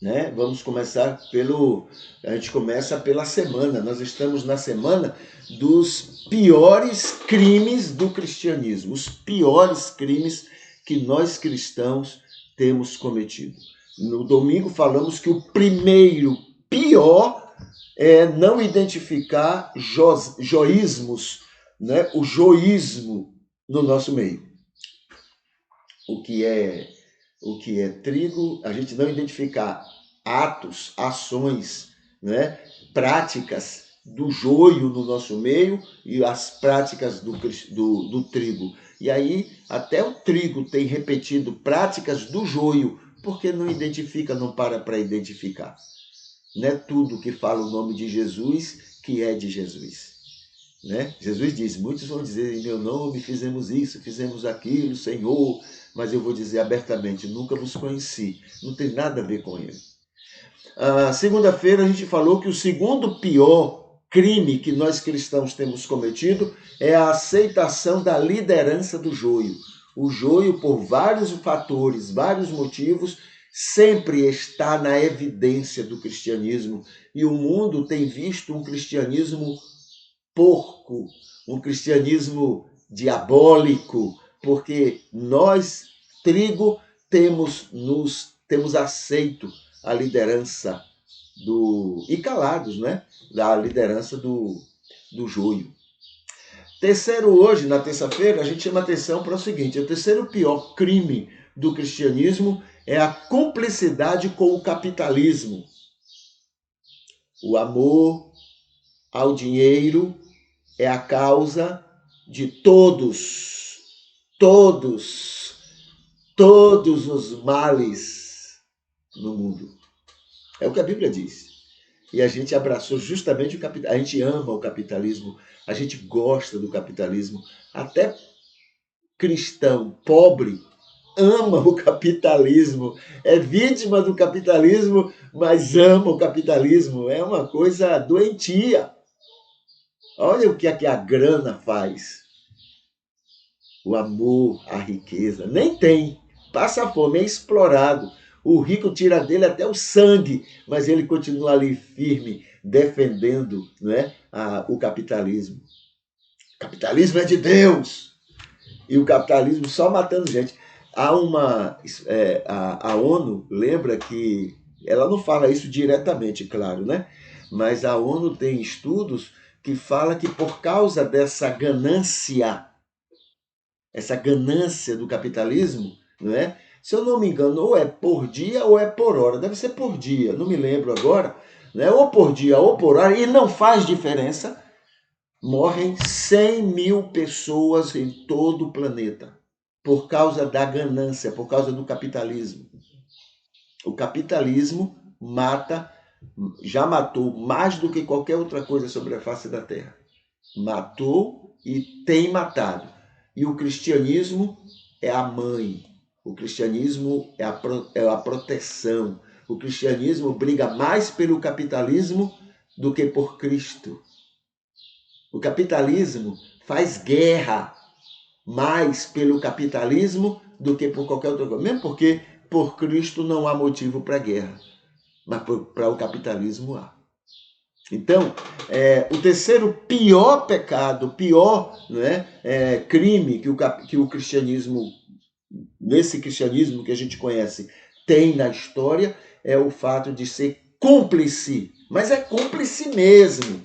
né? A gente começa pela semana. Nós estamos na semana dos piores crimes do cristianismo, os piores crimes que nós cristãos temos cometido. No domingo falamos que o primeiro pior é não identificar joísmos, né? O joísmo no nosso meio. O que é trigo, a gente não identificar atos, ações, né? Práticas do joio no nosso meio e as práticas do trigo. E aí, até o trigo tem repetido práticas do joio, porque não identifica, não para identificar. Não é tudo que fala o nome de Jesus que é de Jesus. Né? Jesus diz, muitos vão dizer em meu nome, fizemos isso, fizemos aquilo, Senhor, mas eu vou dizer abertamente, nunca vos conheci, não tem nada a ver com ele. Segunda-feira a gente falou que o segundo pior crime que nós cristãos temos cometido é a aceitação da liderança do joio. O joio, por vários fatores, vários motivos, sempre está na evidência do cristianismo. E o mundo tem visto um cristianismo porco, um cristianismo diabólico, porque nós, trigo, temos aceito a liderança e calados, né? Da liderança do joio. Terceiro, hoje, na terça-feira, a gente chama atenção para o seguinte: o terceiro pior crime do cristianismo é a cumplicidade com o capitalismo. O amor ao dinheiro é a causa de todos, todos os males no mundo. É o que a Bíblia diz. E a gente abraçou justamente o capitalismo. A gente ama o capitalismo, a gente gosta do capitalismo. Até cristão pobre ama o capitalismo, é vítima do capitalismo, mas ama o capitalismo. É uma coisa doentia. Olha o que a grana faz. O amor, a riqueza. Nem tem. Passa fome, é explorado. O rico tira dele até o sangue, mas ele continua ali firme, defendendo, né, o capitalismo. O capitalismo é de Deus. E o capitalismo só matando gente. A ONU lembra que ela não fala isso diretamente, claro, né? Mas a ONU tem estudos que fala que por causa dessa ganância, essa ganância do capitalismo, não é? Se eu não me engano, ou é por dia ou é por hora. Deve ser por dia, não me lembro agora. Né? Ou por dia ou por hora, e não faz diferença. Morrem 100 mil pessoas em todo o planeta por causa da ganância, por causa do capitalismo. O capitalismo já matou mais do que qualquer outra coisa sobre a face da Terra. Matou e tem matado. E o cristianismo é a mãe. O cristianismo é a proteção. O cristianismo briga mais pelo capitalismo do que por Cristo. O capitalismo faz guerra mais pelo capitalismo do que por qualquer outra coisa. Mesmo porque por Cristo não há motivo para guerra, mas para o capitalismo há. Então, o terceiro pior pecado, pior, né, crime que o cristianismo, nesse cristianismo que a gente conhece, tem na história, é o fato de ser cúmplice, mas é cúmplice mesmo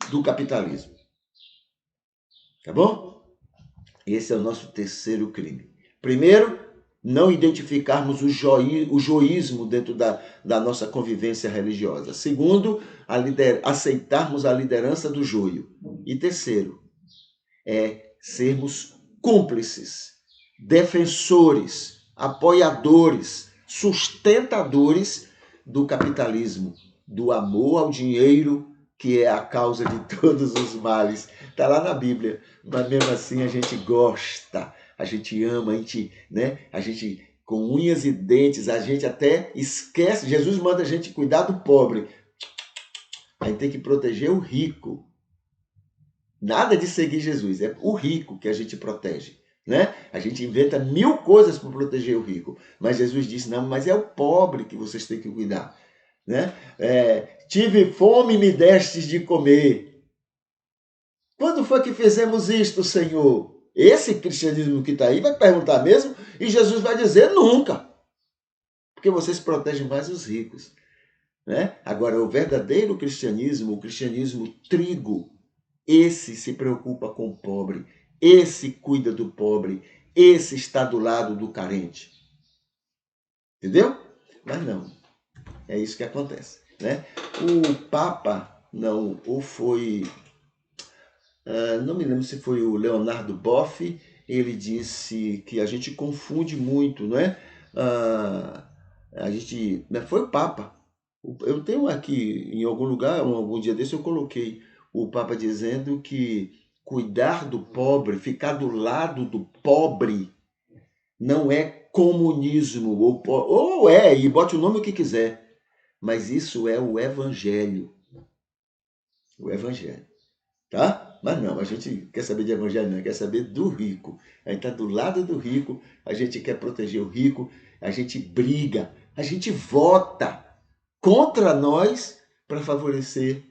do capitalismo. Tá bom? Esse é o nosso terceiro crime. Primeiro, não identificarmos o joísmo dentro da nossa convivência religiosa. Segundo, aceitarmos a liderança do joio. E terceiro, sermos cúmplices, defensores, apoiadores, sustentadores do capitalismo, do amor ao dinheiro, que é a causa de todos os males. Está lá na Bíblia, mas mesmo assim a gente gosta, a gente ama, a gente com unhas e dentes, a gente até esquece. Jesus manda a gente cuidar do pobre. A gente tem que proteger o rico. Nada de seguir Jesus, é o rico que a gente protege. né? A gente inventa 1000 coisas para proteger o rico, mas Jesus disse, não, mas é o pobre que vocês têm que cuidar, né? Tive fome e me destes de comer. Quando foi que fizemos isto, Senhor? Esse cristianismo que está aí vai perguntar mesmo, e Jesus vai dizer, nunca, porque vocês protegem mais os ricos, né? Agora, o verdadeiro cristianismo, o cristianismo trigo, esse se preocupa com o pobre, esse cuida do pobre, esse está do lado do carente. Entendeu? Mas não, é isso que acontece, né? O Papa, não, ou foi, não me lembro se foi o Leonardo Boff, ele disse que a gente confunde muito, não é? A gente, foi o Papa. Eu tenho aqui, em algum lugar, algum dia desse, eu coloquei o Papa dizendo que cuidar do pobre, ficar do lado do pobre, não é comunismo, ou e bote o nome que quiser, mas isso é o evangelho. O evangelho, tá? Mas não, a gente quer saber de evangelho, não, quer saber do rico. A gente está do lado do rico, a gente quer proteger o rico, a gente briga, a gente vota contra nós para favorecer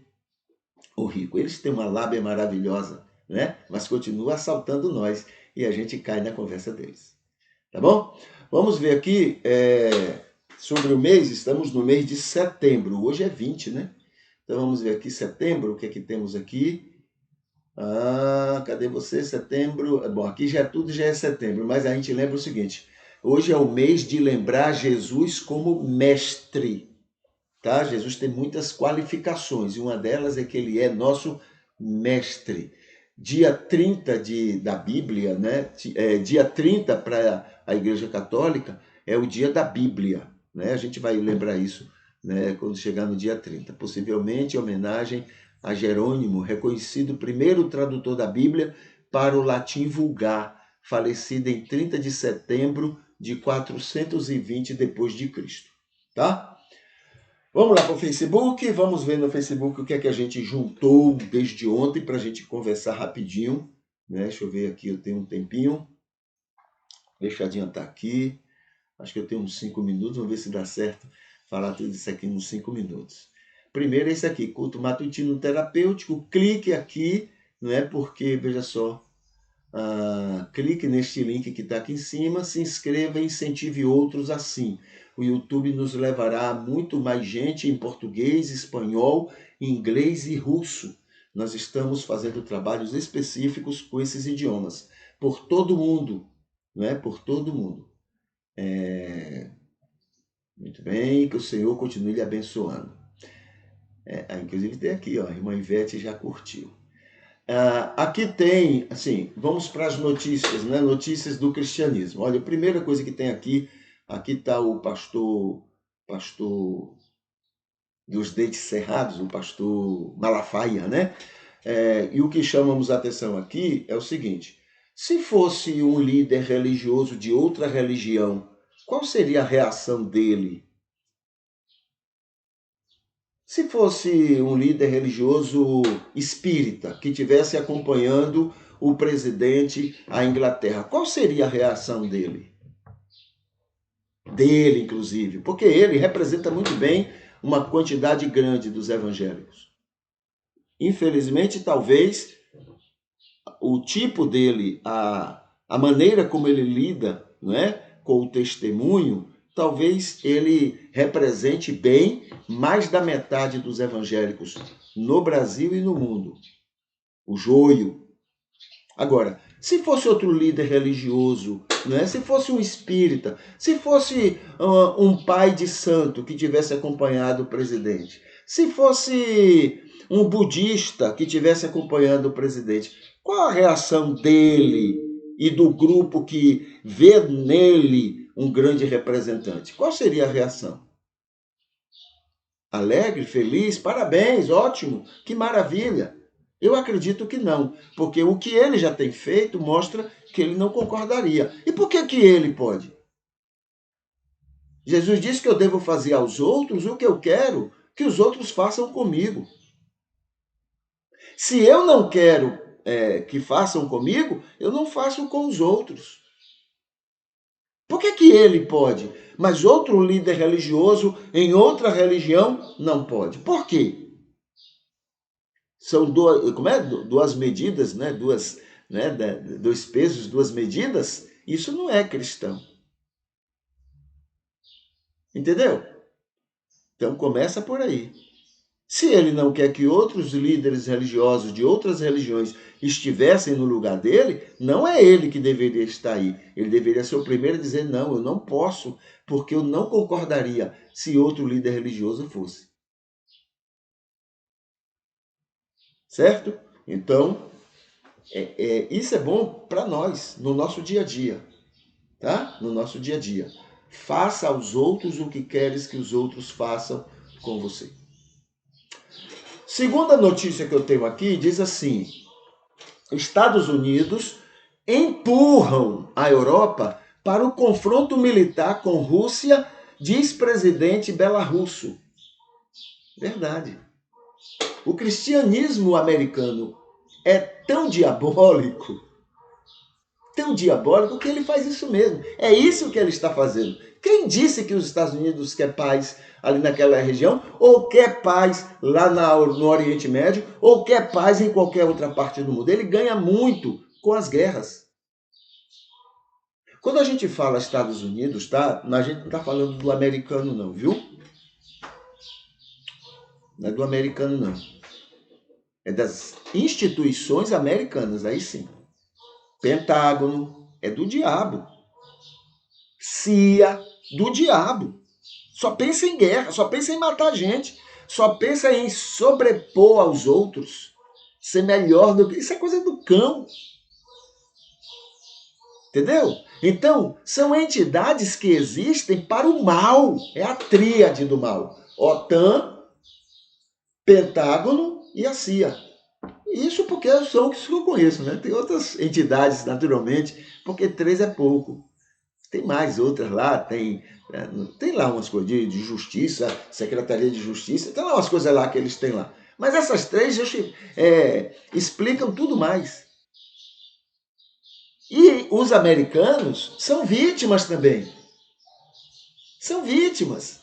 o rico. Eles têm uma lábia maravilhosa, né? Mas continuam assaltando nós e a gente cai na conversa deles. Tá bom? Vamos ver aqui sobre o mês. Estamos no mês de setembro. Hoje é 20, né? Então vamos ver aqui setembro. O que é que temos aqui? Cadê você? Setembro. Bom, aqui já é setembro, mas a gente lembra o seguinte. Hoje é o mês de lembrar Jesus como mestre. Tá? Jesus tem muitas qualificações e uma delas é que ele é nosso mestre. Dia 30 da Bíblia, né? Dia 30 para a Igreja Católica é o dia da Bíblia, né? A gente vai lembrar isso, né, quando chegar no dia 30. Possivelmente em homenagem a Jerônimo, reconhecido primeiro tradutor da Bíblia para o latim vulgar, falecido em 30 de setembro de 420 depois de Cristo, tá? Vamos lá para o Facebook, vamos ver no Facebook o que é que a gente juntou desde ontem para a gente conversar rapidinho, né? Deixa eu ver aqui, eu tenho um tempinho. Deixa eu adiantar aqui. Acho que eu tenho uns 5 minutos, vamos ver se dá certo falar tudo isso aqui nos 5 minutos. Primeiro esse aqui, culto matutino terapêutico. Clique aqui, não é? Porque, veja só, clique neste link que está aqui em cima, se inscreva e incentive outros assim. O YouTube nos levará a muito mais gente em português, espanhol, inglês e russo. Nós estamos fazendo trabalhos específicos com esses idiomas, por todo mundo, não é? Por todo mundo. Muito bem, que o Senhor continue lhe abençoando. Inclusive tem aqui, ó, a irmã Ivete já curtiu. Aqui tem, assim, vamos para as notícias, né? Notícias do cristianismo. Olha, a primeira coisa que tem aqui está o pastor dos dentes cerrados, o pastor Malafaia, né? E o que chamamos a atenção aqui é o seguinte: se fosse um líder religioso de outra religião, qual seria a reação dele? Se fosse um líder religioso espírita que estivesse acompanhando o presidente à Inglaterra, qual seria a reação dele? Dele, inclusive, porque ele representa muito bem uma quantidade grande dos evangélicos. Infelizmente, talvez o tipo dele, a maneira como ele lida, não é, com o testemunho, talvez ele represente bem mais da metade dos evangélicos no Brasil e no mundo. O joio. Agora, se fosse outro líder religioso, né? Se fosse um espírita, se fosse um pai de santo que tivesse acompanhado o presidente, se fosse um budista que tivesse acompanhando o presidente, qual a reação dele e do grupo que vê nele um grande representante? Qual seria a reação? Alegre, feliz, parabéns, ótimo, que maravilha. Eu acredito que não, porque o que ele já tem feito mostra que ele não concordaria. E por que ele pode? Jesus disse que eu devo fazer aos outros o que eu quero que os outros façam comigo. Se eu não quero que façam comigo, eu não faço com os outros. Por que ele pode, mas outro líder religioso em outra religião não pode? Por quê? São duas medidas, né? Dois pesos, duas medidas. Isso não é cristão. Entendeu? Então começa por aí. Se ele não quer que outros líderes religiosos de outras religiões estivessem no lugar dele, não é ele que deveria estar aí. Ele deveria ser o primeiro a dizer: não, eu não posso, porque eu não concordaria se outro líder religioso fosse. Certo? Então, isso é bom para nós, no nosso dia a dia. Tá? No nosso dia a dia. Faça aos outros o que queres que os outros façam com você. Segunda notícia que eu tenho aqui diz assim: Estados Unidos empurram a Europa para o confronto militar com Rússia, diz presidente belarrusso. Verdade. O cristianismo americano é tão diabólico que ele faz isso mesmo. É isso que ele está fazendo. Quem disse que os Estados Unidos quer paz ali naquela região, ou quer paz lá no Oriente Médio, ou quer paz em qualquer outra parte do mundo? Ele ganha muito com as guerras. Quando a gente fala Estados Unidos, tá? A gente não está falando do americano não, viu? Não é do americano não. É das instituições americanas, aí sim. Pentágono é do diabo. CIA do diabo. Só pensa em guerra, só pensa em matar gente, só pensa em sobrepor aos outros, ser melhor do que... Isso é coisa do cão. Entendeu? Então, são entidades que existem para o mal. É a tríade do mal. OTAN, Pentágono e a CIA. Isso porque são os que eu conheço, né? Tem outras entidades, naturalmente, porque três é pouco. Tem mais outras lá, tem lá umas coisas de justiça, Secretaria de Justiça, tem lá umas coisas lá que eles têm lá. Mas essas três explicam tudo mais. E os americanos são vítimas também. São vítimas.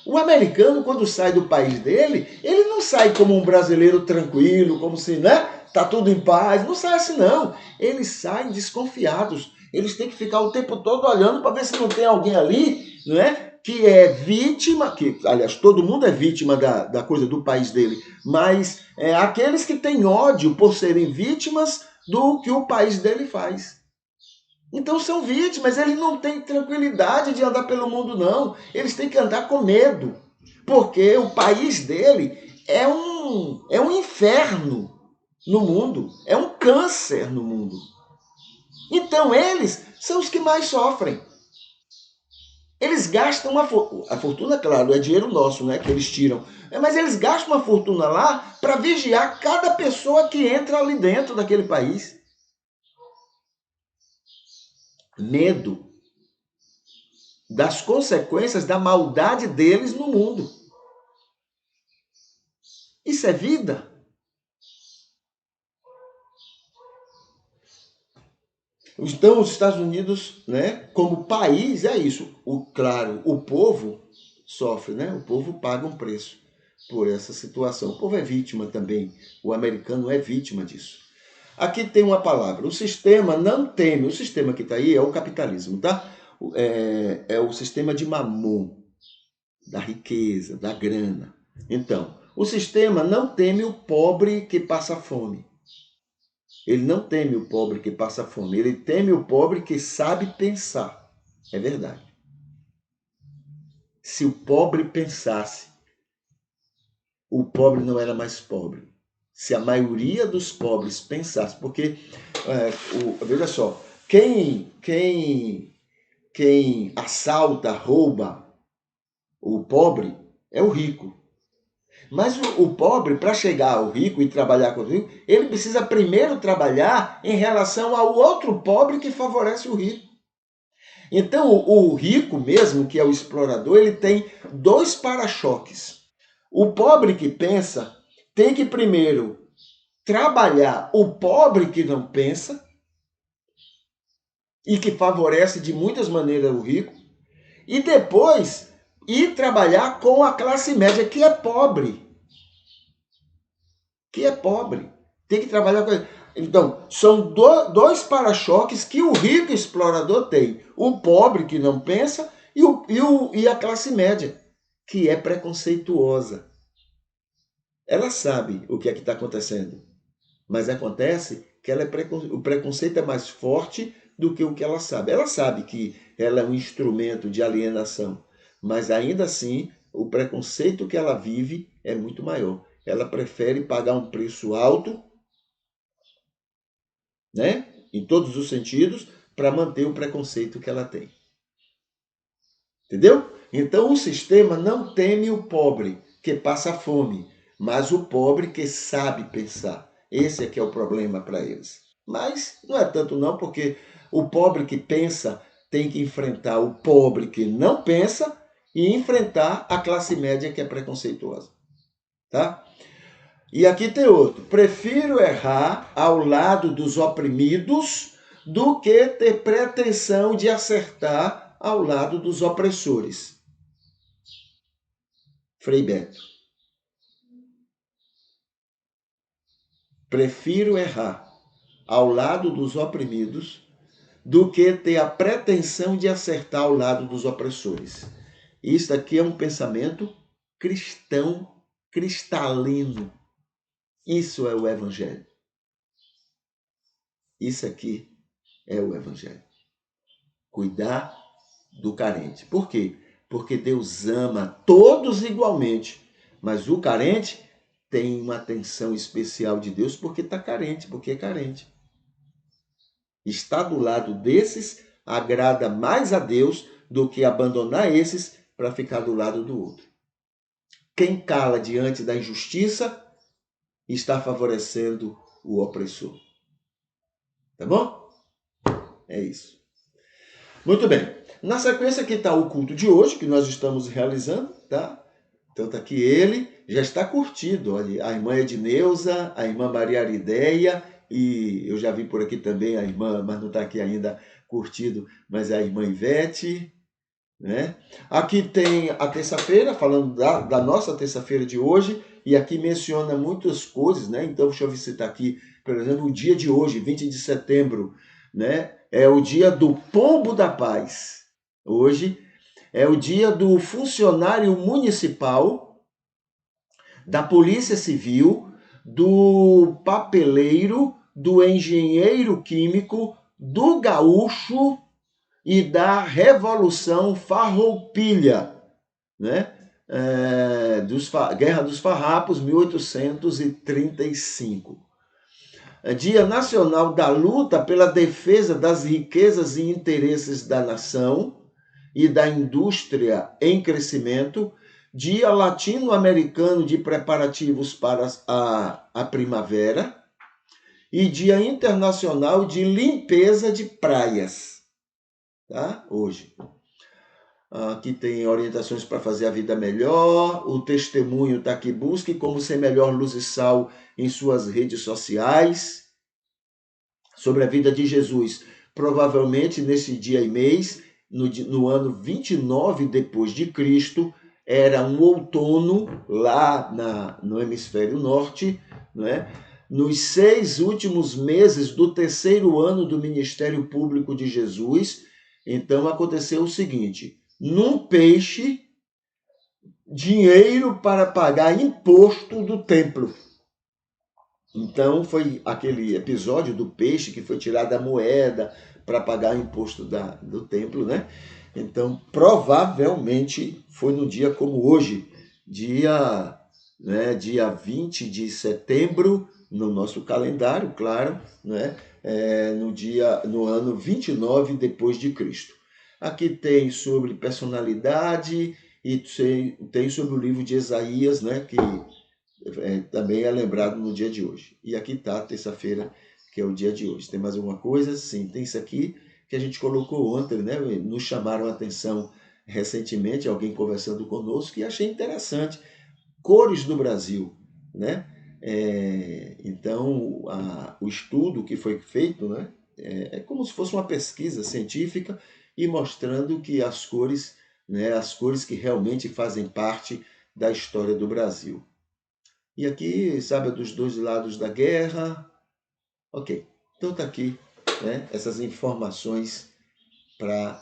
O americano, quando sai do país dele, ele não sai como um brasileiro tranquilo, como se, né? Tá tudo em paz. Não sai assim, não. Eles saem desconfiados. Eles têm que ficar o tempo todo olhando para ver se não tem alguém ali, né? Que é vítima, que, aliás, todo mundo é vítima da coisa do país dele, mas aqueles que têm ódio por serem vítimas do que o país dele faz. Então são vítimas, eles não têm tranquilidade de andar pelo mundo, não. Eles têm que andar com medo, porque o país dele é um inferno no mundo, é um câncer no mundo. Então eles são os que mais sofrem. Eles gastam a fortuna, claro, é dinheiro nosso, né, que eles tiram. Mas eles gastam uma fortuna lá para vigiar cada pessoa que entra ali dentro daquele país. Medo das consequências da maldade deles no mundo. Isso é vida? Então, os Estados Unidos, né, como país, é isso. Claro, o povo sofre, né? O povo paga um preço por essa situação. O povo é vítima também. O americano é vítima disso. Aqui tem uma palavra. O sistema não teme. O sistema que está aí é o capitalismo, tá? É o sistema de Mamon, da riqueza, da grana. Então, o sistema não teme o pobre que passa fome. Ele não teme o pobre que passa fome. Ele teme o pobre que sabe pensar. É verdade. Se o pobre pensasse, o pobre não era mais pobre. Se a maioria dos pobres pensasse, porque, veja só, quem assalta, rouba o pobre é o rico. Mas o pobre, para chegar ao rico e trabalhar com o rico, ele precisa primeiro trabalhar em relação ao outro pobre que favorece o rico. Então, o rico mesmo, que é o explorador, ele tem dois para-choques. O pobre que pensa tem que primeiro trabalhar o pobre que não pensa e que favorece de muitas maneiras o rico, e depois ir trabalhar com a classe média que é pobre. Que é pobre. Tem que trabalhar com. Então, são dois para-choques que o rico explorador tem. O pobre que não pensa e a classe média, que é preconceituosa. Ela sabe o que é que está acontecendo, mas acontece que o preconceito é mais forte do que o que ela sabe. Ela sabe que ela é um instrumento de alienação, mas ainda assim o preconceito que ela vive é muito maior. Ela prefere pagar um preço alto, né, em todos os sentidos, para manter o preconceito que ela tem. Entendeu? Então o sistema não teme o pobre que passa fome, mas o pobre que sabe pensar. Esse é que é o problema para eles. Mas não é tanto não, porque o pobre que pensa tem que enfrentar o pobre que não pensa e enfrentar a classe média que é preconceituosa. Tá? E aqui tem outro. Prefiro errar ao lado dos oprimidos do que ter pretensão de acertar ao lado dos opressores. Frei Beto. Prefiro errar ao lado dos oprimidos do que ter a pretensão de acertar ao lado dos opressores. Isso aqui é um pensamento cristão, cristalino. Isso é o Evangelho. Isso aqui é o Evangelho. Cuidar do carente. Por quê? Porque Deus ama todos igualmente, mas o carente tem uma atenção especial de Deus porque está carente, porque é carente. Estar do lado desses agrada mais a Deus do que abandonar esses para ficar do lado do outro. Quem cala diante da injustiça está favorecendo o opressor. Tá bom? É isso. Muito bem. Na sequência aqui está o culto de hoje, que nós estamos realizando, tá? Então está aqui ele, já está curtido, olha, a irmã Edneuza, a irmã Maria Arideia, e eu já vi por aqui também a irmã, mas não está aqui ainda curtido, mas é a irmã Ivete, né? Aqui tem a terça-feira, falando da nossa terça-feira de hoje, e aqui menciona muitas coisas, né? Então, deixa eu citar aqui, por exemplo, o dia de hoje, 20 de setembro, né? É o dia do Pombo da Paz. Hoje é o dia do funcionário municipal, da Polícia Civil, do papeleiro, do engenheiro químico, do gaúcho e da Revolução Farroupilha, né? Guerra dos Farrapos, 1835. Dia Nacional da Luta pela Defesa das Riquezas e Interesses da Nação e da Indústria em Crescimento. Dia Latino-Americano de Preparativos para a Primavera. E Dia Internacional de Limpeza de Praias. Tá? Hoje. Aqui tem orientações para fazer a vida melhor, o testemunho está aqui, busque como ser melhor luz e sal em suas redes sociais, sobre a vida de Jesus. Provavelmente nesse dia e mês, no ano 29 depois de Cristo, era um outono lá no hemisfério norte, né? Nos 6 últimos meses do terceiro ano do ministério público de Jesus. Então aconteceu o seguinte: num peixe, dinheiro para pagar imposto do templo. Então foi aquele episódio do peixe que foi tirado a moeda para pagar o imposto do templo, né? Então provavelmente foi no dia como hoje, dia 20 de setembro, no nosso calendário, claro, né? No ano 29 depois de Cristo. Aqui tem sobre personalidade e tem sobre o livro de Isaías, né, que também é lembrado no dia de hoje. E aqui está, terça-feira, que é o dia de hoje. Tem mais alguma coisa? Sim, tem isso aqui que a gente colocou ontem, né? Nos chamaram a atenção recentemente, alguém conversando conosco, e achei interessante. Cores do Brasil, né? Então, o estudo que foi feito, né, é como se fosse uma pesquisa científica e mostrando que as cores, né, as cores que realmente fazem parte da história do Brasil. E aqui, sabe, dos dois lados da guerra. Ok, então está aqui, né, essas informações para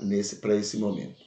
esse momento.